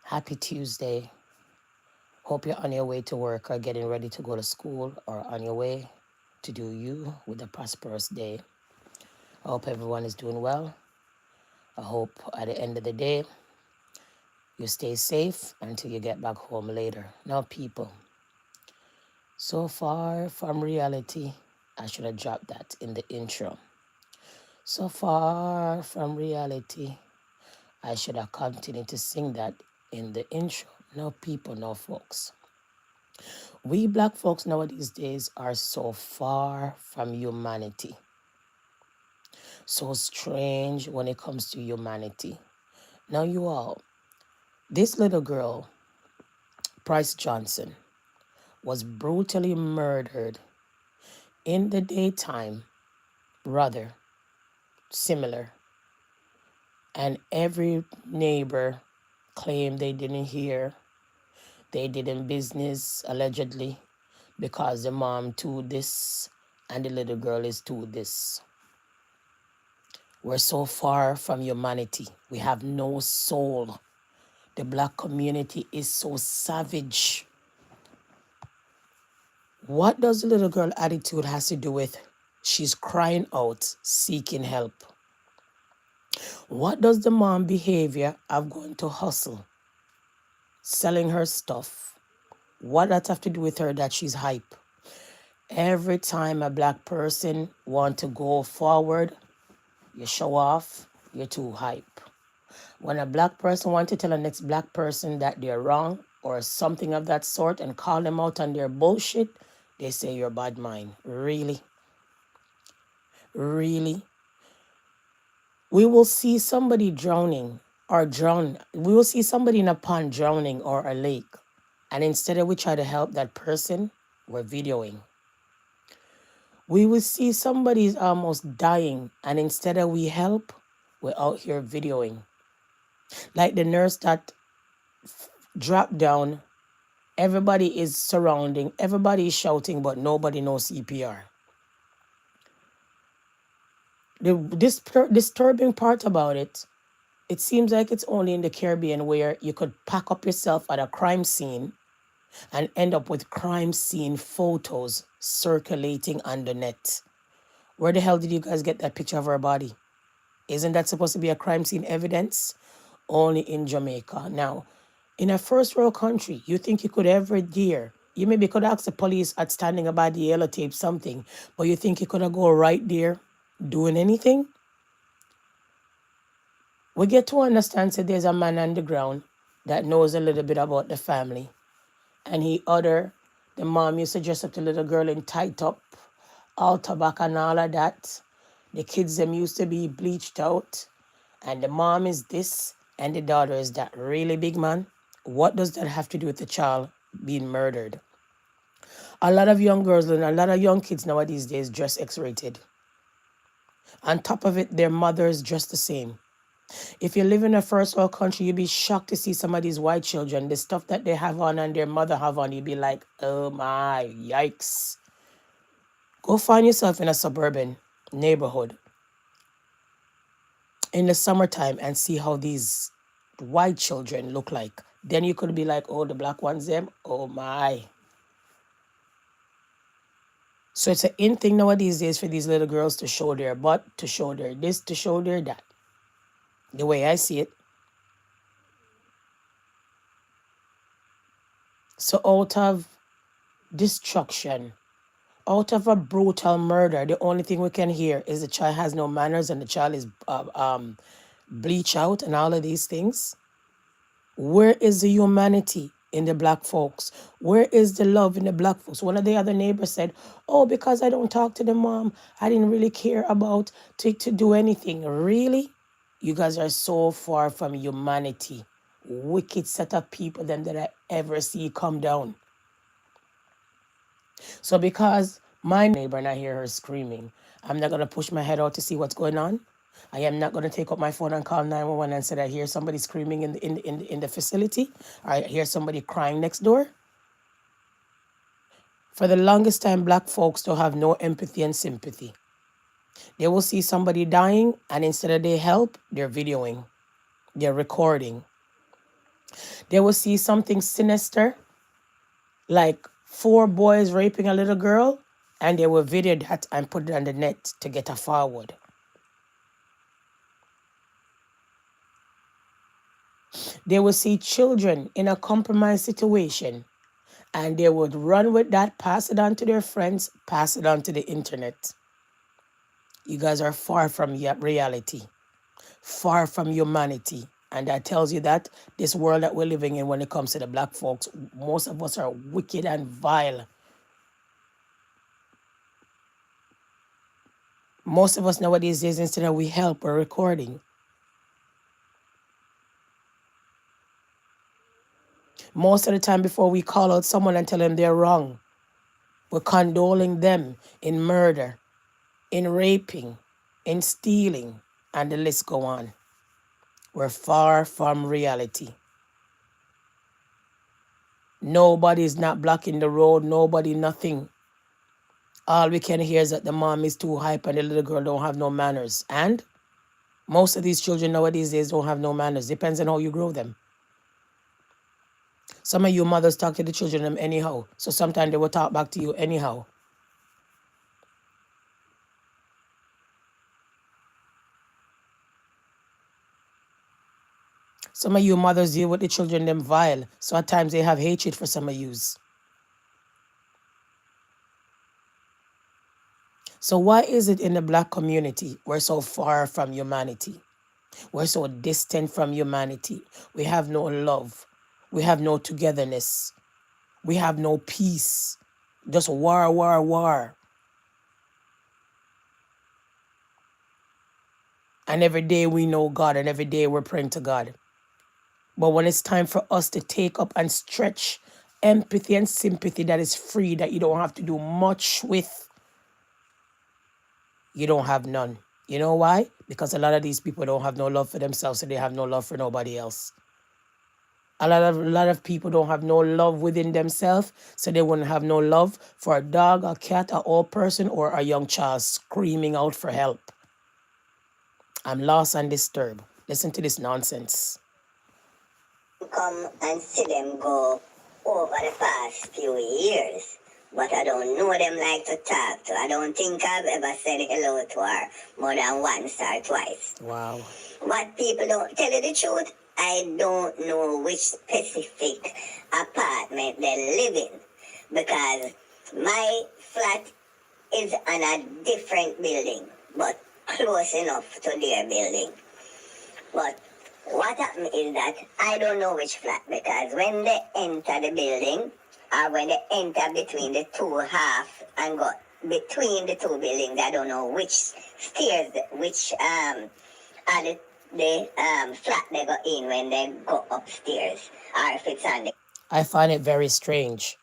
Happy Tuesday. Hope you're on your way to work or getting ready to go to school or on your way to do you with a prosperous day. I hope everyone is doing well. I hope at the end of the day, you stay safe until you get back home later. Now, people, so far from reality, I should have dropped that in the intro. So far from reality, I should have continued to sing that in the intro. No people, no folks. We black folks nowadays days are so far from humanity. So strange when it comes to humanity. Now you all, this little girl, Price Johnson, was brutally murdered in the daytime, rather similar. And every neighbor claimed they didn't hear. They didn't business, allegedly, because the mom to this and the little girl is to this. We're so far from humanity. We have no soul. The black community is so savage. What does the little girl attitude has to do with she's crying out, seeking help? What does the mom behavior of going to hustle, selling her stuff? What that have to do with her that she's hype? Every time a black person want to go forward, you show off, you're too hype. When a black person wants to tell the next black person that they're wrong or something of that sort and call them out on their bullshit, they say you're bad mind. Really? Really? We will see somebody drowning or drown. We will see somebody in a pond drowning or a lake. And instead of we try to help that person, we're videoing. We will see somebody's almost dying. And instead of we help, we're out here videoing. Like the nurse that dropped down, everybody is surrounding, everybody is shouting, but nobody knows CPR. The disturbing part about it, it seems like it's only in the Caribbean where you could pack up yourself at a crime scene and end up with crime scene photos circulating on the net. Where the hell did you guys get that picture of her body? Isn't that supposed to be a crime scene evidence? Only in Jamaica. Now, in a first world country, you think you could ever dare? You maybe could ask the police at standing about the yellow tape something, but you think you could have go right there doing anything? We get to understand that there's a man on the ground that knows a little bit about the family. And the mom used to dress up the little girl in tight up, all tobacco and all of that. The kids them used to be bleached out. And the mom is this and the daughter is that. Really, big man? What does that have to do with the child being murdered? A lot of young girls and a lot of young kids nowadays days dress X-rated. On top of it, their mothers dress the same. If you live in a first world country, you'd be shocked to see some of these white children, the stuff that they have on and their mother have on, you'd be like, oh my, yikes. Go find yourself in a suburban neighborhood in the summertime and see how these white children look like. Then you could be like, oh, the black ones, them, oh my. So it's an in thing nowadays days for these little girls to show their butt, to show their this, to show their that. The way I see it. So out of destruction, out of a brutal murder, the only thing we can hear is the child has no manners and the child is bleach out and all of these things. Where is the humanity in the black folks? Where is the love in the black folks? One of the other neighbors said, oh, because I don't talk to the mom, I didn't really care about to do anything. Really? You guys are so far from humanity. Wicked set of people them that I ever see come down. So because my neighbor and I hear her screaming, I'm not going to push my head out to see what's going on. I am not going to take up my phone and call 911 and say I hear somebody screaming in the facility, or I hear somebody crying next door. For the longest time, black folks don't have no empathy and sympathy. They will see somebody dying, and instead of they help, they're videoing. They're recording. They will see something sinister, like 4 boys raping a little girl, and they will video that and put it on the net to get a forward. They will see children in a compromised situation, and they would run with that, pass it on to their friends, pass it on to the internet. You guys are far from reality, far from humanity. And that tells you that this world that we're living in, when it comes to the black folks, most of us are wicked and vile. Most of us nowadays, instead of we help, we're recording. Most of the time, before we call out someone and tell them they're wrong, we're condoling them in murder, in raping, in stealing, and the list go on. We're far from reality. Nobody's not blocking the road, nobody, nothing. All we can hear is that the mom is too hype and the little girl don't have no manners. And most of these children nowadays don't have no manners. Depends on how you grow them. Some of you mothers talk to the children them anyhow. So sometimes they will talk back to you anyhow. Some of you mothers deal with the children them vile. So at times they have hatred for some of yous. So why is it in the black community we're so far from humanity? We're so distant from humanity. We have no love. We have no togetherness. We have no peace. Just war, war, war. And every day we know God, and every day we're praying to God. But when it's time for us to take up and stretch empathy and sympathy that is free, that you don't have to do much with, you don't have none. You know why? Because a lot of these people don't have no love for themselves, so they have no love for nobody else. A lot of people don't have no love within themselves, so they wouldn't have no love for a dog, a cat, an old person, or a young child screaming out for help. I'm lost and disturbed. Listen to this nonsense. Come and see them go over the past few years, but I don't know them like to talk to. I don't think I've ever said hello to her more than once or twice. Wow. What people don't tell you the truth, I don't know which specific apartment they live in, because my flat is on a different building, but close enough to their building. But what happened is that I don't know which flat, because when they enter the building, or when they enter between the two half and go between the two buildings, I don't know which stairs, which are the flat they go in when they go upstairs, or if it's on the... I find it very strange,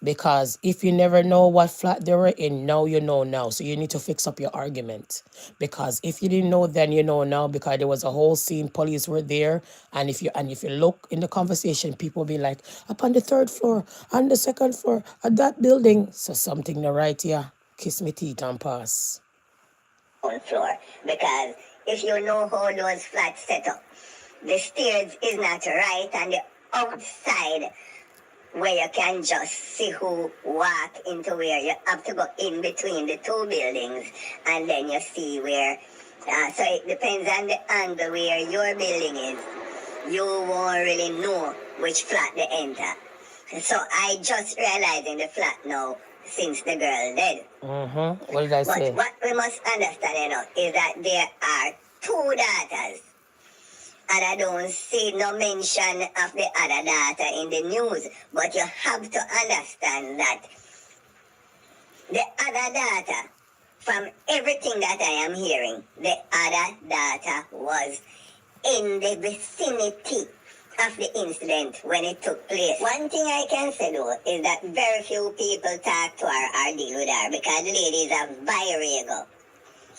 because if you never know what flat they were in, now you know now. So you need to fix up your argument. Because if you didn't know then, you know now, because there was a whole scene, police were there. And if you look in the conversation, people be like, up on the 3rd floor, on the 2nd floor, at that building. So something to right here. Kiss me teeth and pass. On floor, because if you know how those flats set up, the stairs is not right on the outside, where you can just see who walk into where. You have to go in between the two buildings, and then you see where. So it depends on the angle where your building is. You won't really know which flat they enter. So I just realized in the flat now, since the girl dead. What did I say? But what we must understand, is that there are 2 daughters. And I don't see no mention of the other daughter in the news. But you have to understand that the other daughter, from everything that I am hearing, the other daughter was in the vicinity of the incident when it took place. One thing I can say though is that very few people talk to her or deal with her, because the lady is a virego.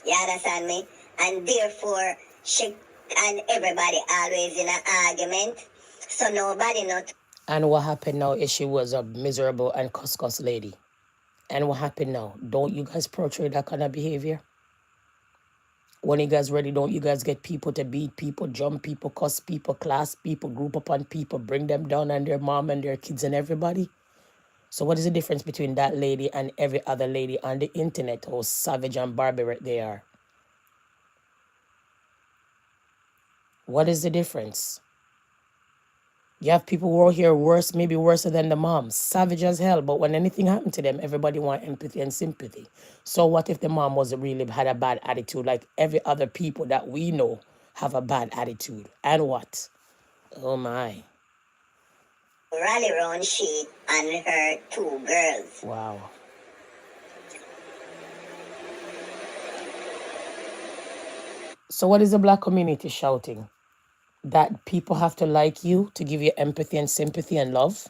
You understand me? And therefore, she and everybody always in an argument, so nobody not. And what happened now is she was a miserable and cuss lady. And what happened now? Don't you guys portray that kind of behavior? When you guys ready, don't you guys get people to beat people, jump people, cuss people, class people, group upon people, bring them down and their mom and their kids and everybody? So what is the difference between that lady and every other lady on the internet, how savage and barbaric they are? What is the difference? You have people who are here worse, maybe worse than the mom, savage as hell. But when anything happened to them, everybody want empathy and sympathy. So what if the mom was really had a bad attitude, like every other people that we know have a bad attitude? And what? Oh my! rally round she and her two girls. Wow. So what is the black community shouting? That people have to like you to give you empathy and sympathy and love?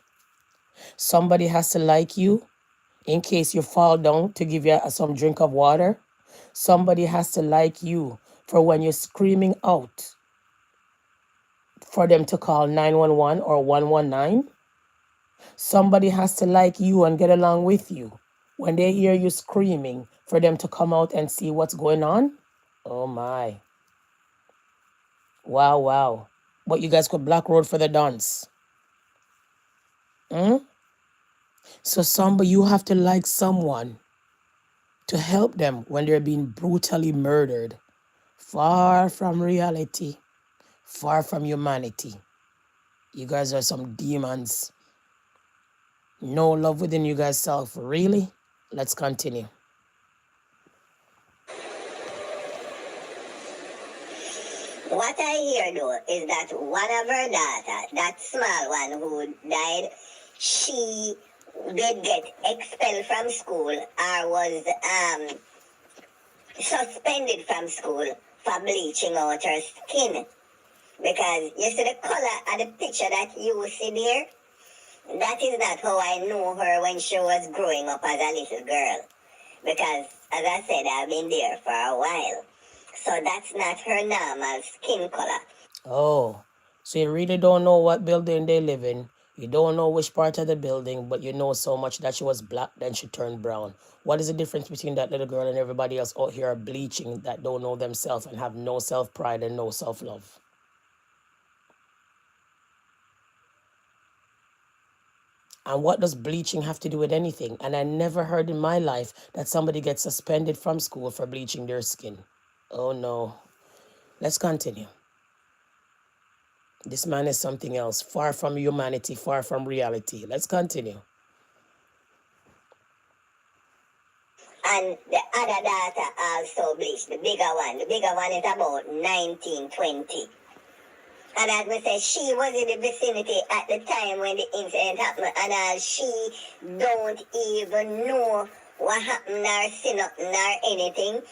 Somebody has to like you in case you fall down to give you some drink of water? Somebody has to like you for when you're screaming out for them to call 911 or 119? Somebody has to like you and get along with you when they hear you screaming for them to come out and see what's going on? Oh my. Wow, wow. But you guys could block road for the dance. So somebody, you have to like someone to help them when they're being brutally murdered. Far from reality, far from humanity. You guys are some demons. No love within you guys self. Really? Let's continue. What I hear though is that one of her daughter, that small one who died, she did get expelled from school or was suspended from school for bleaching out her skin. Because you see the color of the picture that you see there? That is not how I knew her when she was growing up as a little girl. Because, as I said, I've been there for a while. So that's not her normal skin color. Oh, so you really don't know what building they live in. You don't know which part of the building, but you know so much that she was black, then she turned brown. What is the difference between that little girl and everybody else out here bleaching that don't know themselves and have no self-pride and no self-love? And what does bleaching have to do with anything? And I never heard in my life that somebody gets suspended from school for bleaching their skin. Oh no. Let's continue. This man is something else, far from humanity, far from reality. Let's continue. And the other daughter also bleached, the bigger one. The bigger one is about 1920. And as we say, she was in the vicinity at the time when the incident happened, and she don't even know what happened or see nothing or anything.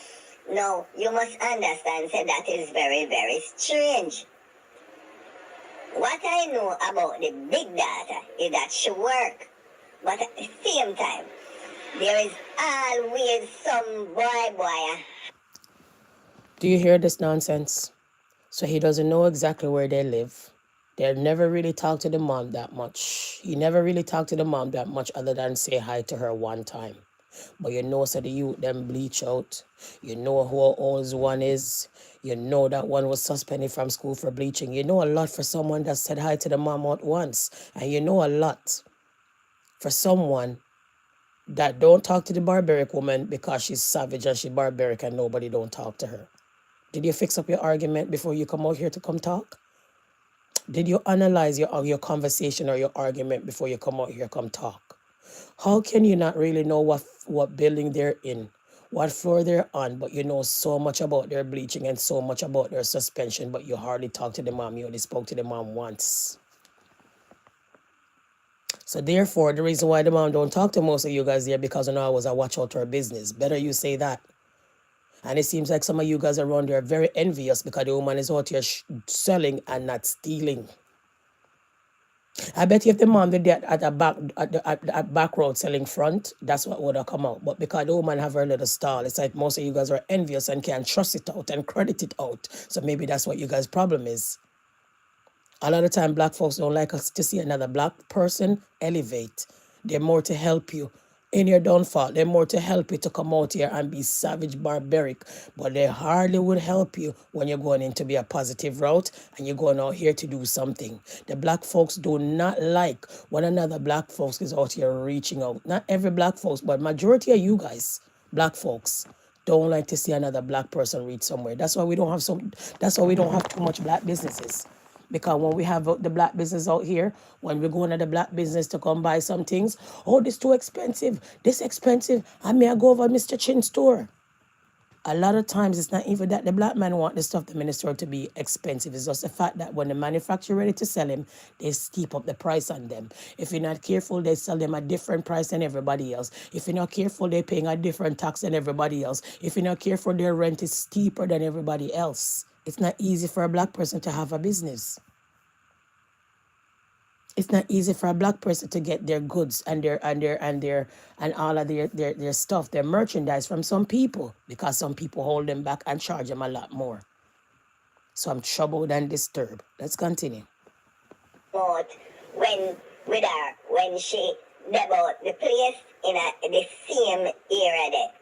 No, you must understand, say that is very, very strange. What I know about the big daughter is that she work, but at the same time, there is always some boy. Do you hear this nonsense? So he doesn't know exactly where they live. They never really talk to the mom that much. He never really talked to the mom that much other than say hi to her one time. But you know, so the youth them bleach out. You know who old one is. You know that one was suspended from school for bleaching. You know a lot for someone that said hi to the mom out once. And you know a lot for someone that don't talk to the barbaric woman because she's savage and she's barbaric and nobody don't talk to her. Did you fix up your argument before you come out here to come talk? Did you analyze your conversation or your argument before you come out here come talk? How can you not really know what building they're in, what floor they're on, but you know so much about their bleaching and so much about their suspension, but you hardly talk to the mom, you only spoke to the mom once. So therefore, the reason why the mom don't talk to most of you guys there because you know I was a watch out to her business. Better you say that. And it seems like some of you guys around there are very envious because the woman is out here selling and not stealing. I bet you if the mom did that at the back road selling front, that's what would have come out. But because the woman have her little stall, it's like most of you guys are envious and can't trust it out and credit it out. So maybe that's what you guys' problem is. A lot of time black folks don't like us to see another black person elevate. They're more to help you in your downfall. They're more to help you to come out here and be savage, barbaric, but they hardly would help you when you're going in to be a positive route and you're going out here to do something. The black folks do not like when another black folks is out here reaching out. Not every black folks, but majority of you guys, black folks, don't like to see another black person reach somewhere. That's why we don't have too much black businesses. Because when we have the black business out here, when we go into the black business to come buy some things, oh, this too expensive, this expensive. I may go over Mr. Chin store. A lot of times it's not even that the black man want the stuff the minister to be expensive. It's just the fact that when the manufacturer ready to sell him, they keep up the price on them. If you're not careful, they sell them a different price than everybody else. If you're not careful, they're paying a different tax than everybody else. If you're not careful, their rent is steeper than everybody else. It's not easy for a black person to have a business. It's not easy for a black person to get their goods and all of their stuff, their merchandise from some people, because some people hold them back and charge them a lot more. So I'm troubled and disturbed. Let's continue. But with her, when she bought the place in the same era there.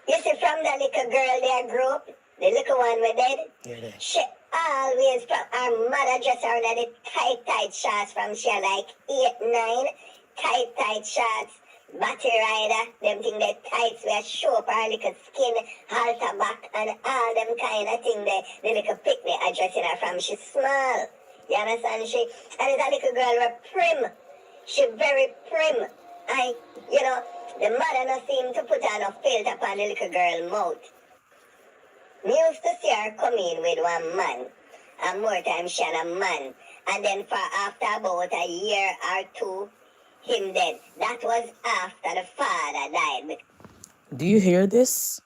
You see, from the little girl there grew up, the little one we dead, Yeah, she always, from her mother dress her in the tight shorts from she like 8, 9, tight shorts, batty rider, them thing they tights where show up her little skin, halter back, and all them kind of thing they, the little picnic I dressing her from, she small. You understand? And it's a little girl with prim. She very prim. The mother no seem to put on a filter upon the little girl mouth. Me used to see her come in with one man, and more time she had a man. And then for after about a year or two, him dead. That was after the father died. do you hear this?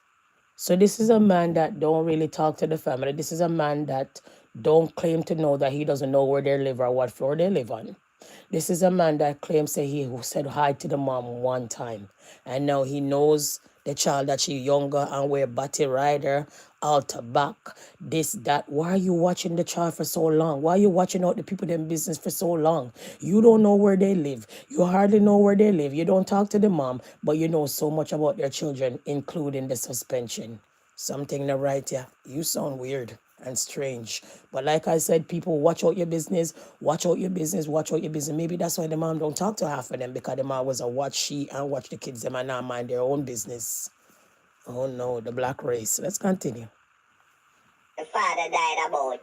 So this is a man that don't really talk to the family. This is a man that don't claim to know that he doesn't know where they live or what floor they live on. This is a man that claims that he who said hi to the mom one time. And now he knows the child that she younger and wear batty rider, alter back, this, that. Why are you watching the child for so long? Why are you watching out the people in business for so long? You don't know where they live. You hardly know where they live. You don't talk to the mom, but you know so much about their children, including the suspension. Something to write ya. You sound weird and strange. But like I said, people, watch out your business, watch out your business, watch out your business. Maybe that's why the mom don't talk to half of them, because the mom was a watch she and watch the kids them and not mind their own business. Oh no, the black race. Let's continue. The father died about,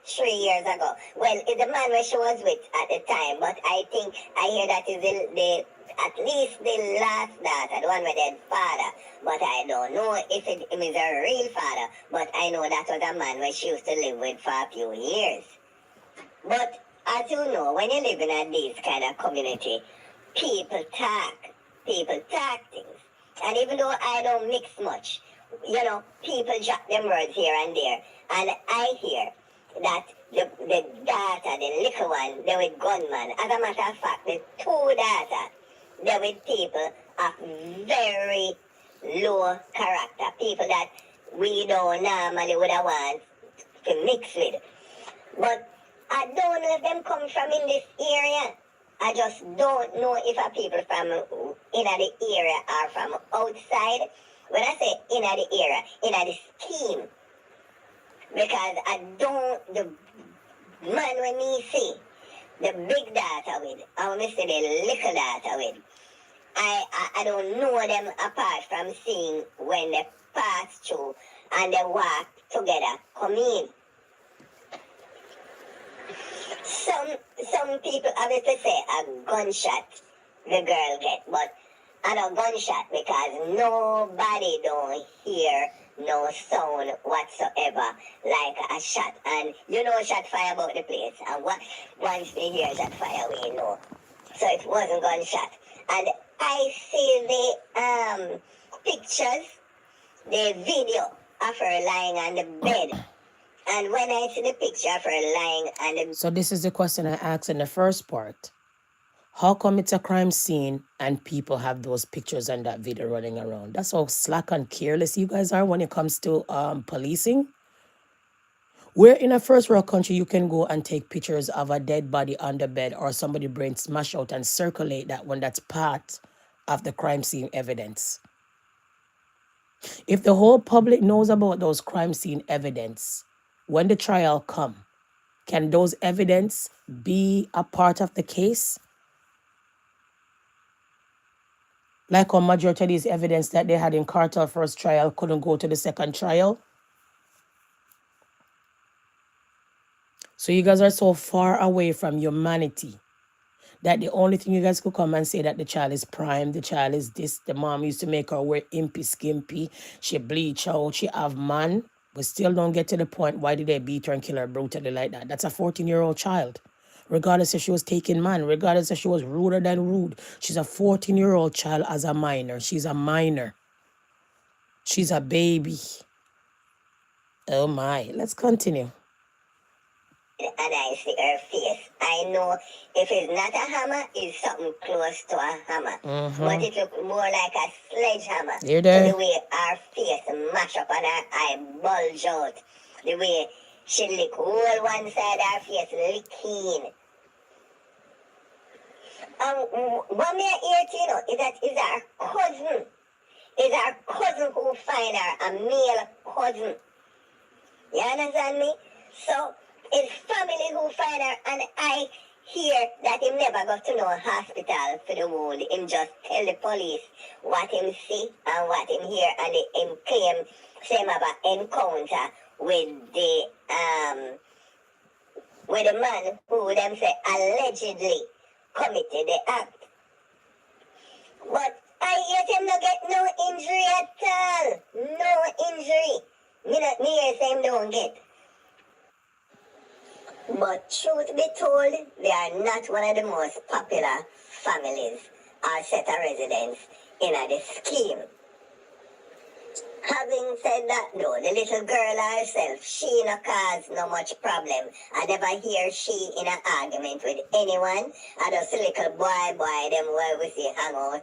3 years ago. Well, it's the man where she was with at the time, but I think, I hear that is the at least the last daughter, the one with their father. But I don't know if it is a real father, but I know that was a man where she used to live with for a few years. But as you know, when you live in a this kind of community, people talk things. And even though I don't mix much, people drop them words here and there. And I hear that the daughter, the little one, they with gunman. As a matter of fact, the two daughters, they with people of very low character. People that we don't normally would have want to mix with. But I don't know if them come from in this area. I just don't know if a people from in the area are from outside. When I say in the area, in the scheme, because I don't, the man when me see, the big data with, I want to say the little data with, I don't know them apart from seeing when they pass through and they walk together, come in. Some people obviously say a gunshot the girl get, but I know gunshot because nobody don't hear no sound whatsoever like a shot. And you know shot fire about the place. And once we hear shot fire, we know. So it wasn't gunshot. And I see the pictures, the video of her lying on the bed. And when I see the picture of her lying on the... So this is the question I asked in the first part. How come it's a crime scene and people have those pictures and that video running around? That's how slack and careless you guys are when it comes to policing. Where in a first world country you can go and take pictures of a dead body on the bed or somebody brain smash out and circulate that when that's part of the crime scene evidence. If the whole public knows about those crime scene evidence, when the trial come, can those evidence be a part of the case? Like a majority of these evidence that they had in cartel first trial couldn't go to the second trial. So you guys are so far away from humanity that the only thing you guys could come and say that the child is prime, the child is this, the mom used to make her wear impy skimpy, she bleach out, she have man, but still don't get to the point why did they beat her and kill her brutally like that. That's a 14-year-old child. Regardless if she was taking man, regardless if she was ruder than rude, she's a 14-year-old child as a minor. She's a minor. She's a baby. Oh my, let's continue. And I see her face. I know if it's not a hammer, it's something close to a hammer. But it look more like a sledgehammer. You're there. So the way our face mash up and her eye bulge out. The way she lick whole one side of her face, lick clean. What me hear to you know is that is our cousin. Is our cousin who find her, a male cousin. You understand me? So it's family who find her, and I hear that him never got to no hospital for the wound. Him just tell the police what him see and what him hear, and him claim same have an encounter with the man who them say allegedly committed the act. But I hear him not get no injury at all. No injury. Me hear him don't get. But truth be told, they are not one of the most popular families or set of residents in the scheme. Having said that though, the little girl herself, she no cause no much problem. I never hear she in an argument with anyone. I just a little boy, them where we see hang out.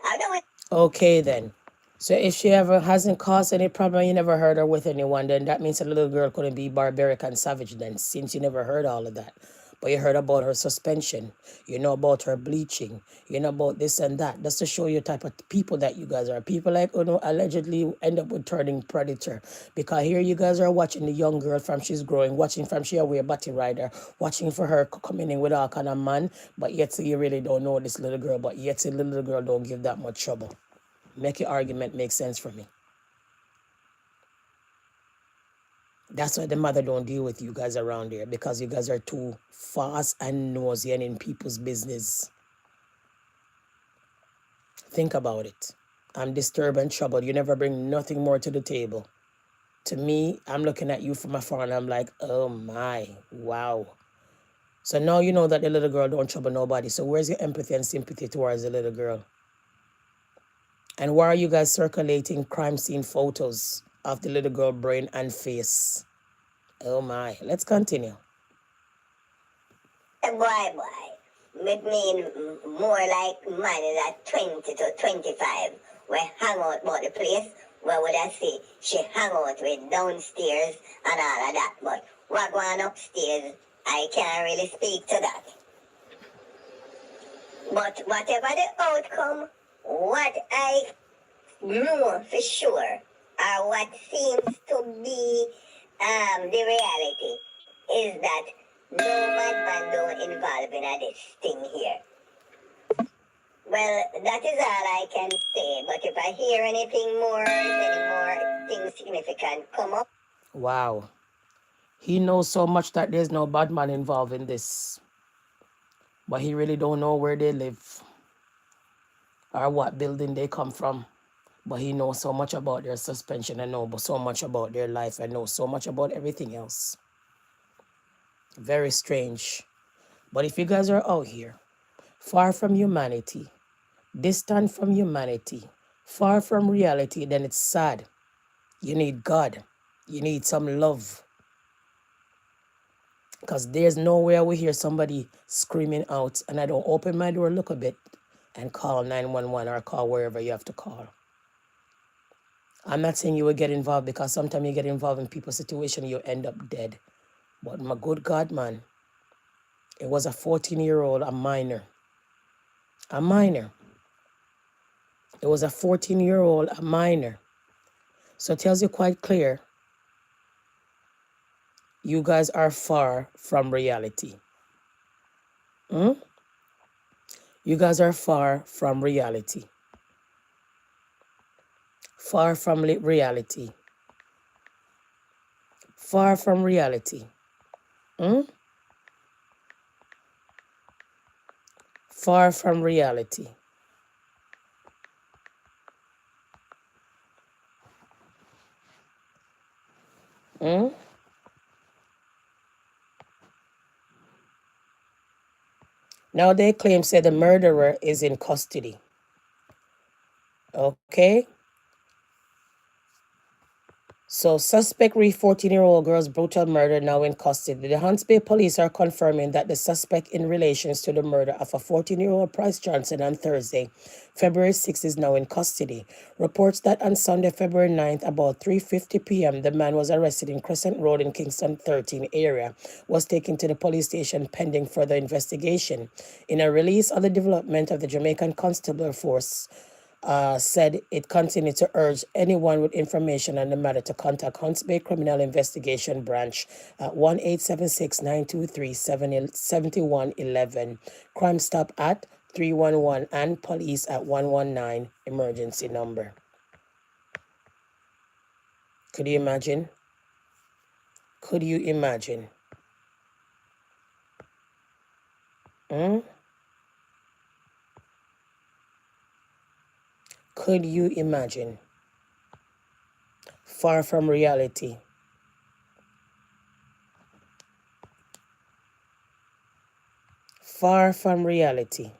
I don't. Okay then. So if she ever hasn't caused any problem, you never heard her with anyone, then that means a little girl couldn't be barbaric and savage then, since you never heard all of that. But you heard about her suspension. You know about her bleaching. You know about this and that. That's to show you type of people that you guys are. People like, allegedly end up with turning predator. Because here you guys are watching the young girl from she's growing, watching from she away body rider, watching for her coming in with all kind of man. But yet you really don't know this little girl. But yet the little girl don't give that much trouble. Make your argument make sense for me. That's why the mother don't deal with you guys around here, because you guys are too fast and nosy and in people's business. Think about it. I'm disturbed and troubled. You never bring nothing more to the table. To me, I'm looking at you from afar and I'm like, oh my, wow. So now you know that the little girl don't trouble nobody. So where's your empathy and sympathy towards the little girl? And why are you guys circulating crime scene photos of the little girl brain and face? Oh my, let's continue. Boy. It mean more like man is at 20 to 25. We hang out about the place. Where would I say? She hang out with downstairs and all of that. But what going upstairs, I can't really speak to that. But whatever the outcome, what I know for sure, or what seems to be the reality, is that no madman don't involve in this thing here. Well, that is all I can say. But if I hear anything more, any more things significant come up. Wow. He knows so much that there's no bad man involved in this. But he really don't know where they live or what building they come from. But he knows so much about their suspension and know so much about their life and knows so much about everything else. Very strange. But if you guys are out here, far from humanity, distant from humanity, far from reality, then it's sad. You need God. You need some love. Because there's nowhere we hear somebody screaming out and I don't open my door, look a bit, and call 911 or call wherever you have to call. I'm not saying you will get involved, because sometimes you get involved in people's situation, you end up dead. But my good God, man, it was a 14-year-old, a minor. A minor. It was a 14-year-old, a minor. So it tells you quite clear, you guys are far from reality. Hmm? You guys are far from reality. Far from reality. Far from reality. Hmm? Far from reality. Hmm? Now they claim say the murderer is in custody. Okay? So, suspect re 14-year-old girl's brutal murder now in custody. The Hunts Bay police are confirming that the suspect in relations to the murder of a 14-year-old Price Johnson on Thursday, February 6th, is now in custody. Reports that on Sunday, February 9th, about 3:50 p.m., the man was arrested in Crescent Road in Kingston 13 area, was taken to the police station pending further investigation. In a release on the development of the Jamaican Constable Force, said it continued to urge anyone with information on the matter to contact Hunts Bay Criminal Investigation Branch at 1-876-923-7111, Crime Stop at 311, and police at 119 emergency number. Could you imagine? Could you imagine? Hmm? Could you imagine? Far from reality. Far from reality.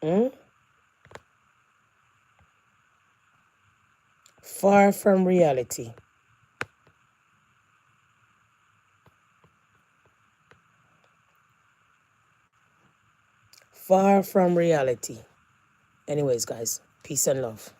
Hmm? Far from reality. Far from reality. Anyways, guys, peace and love.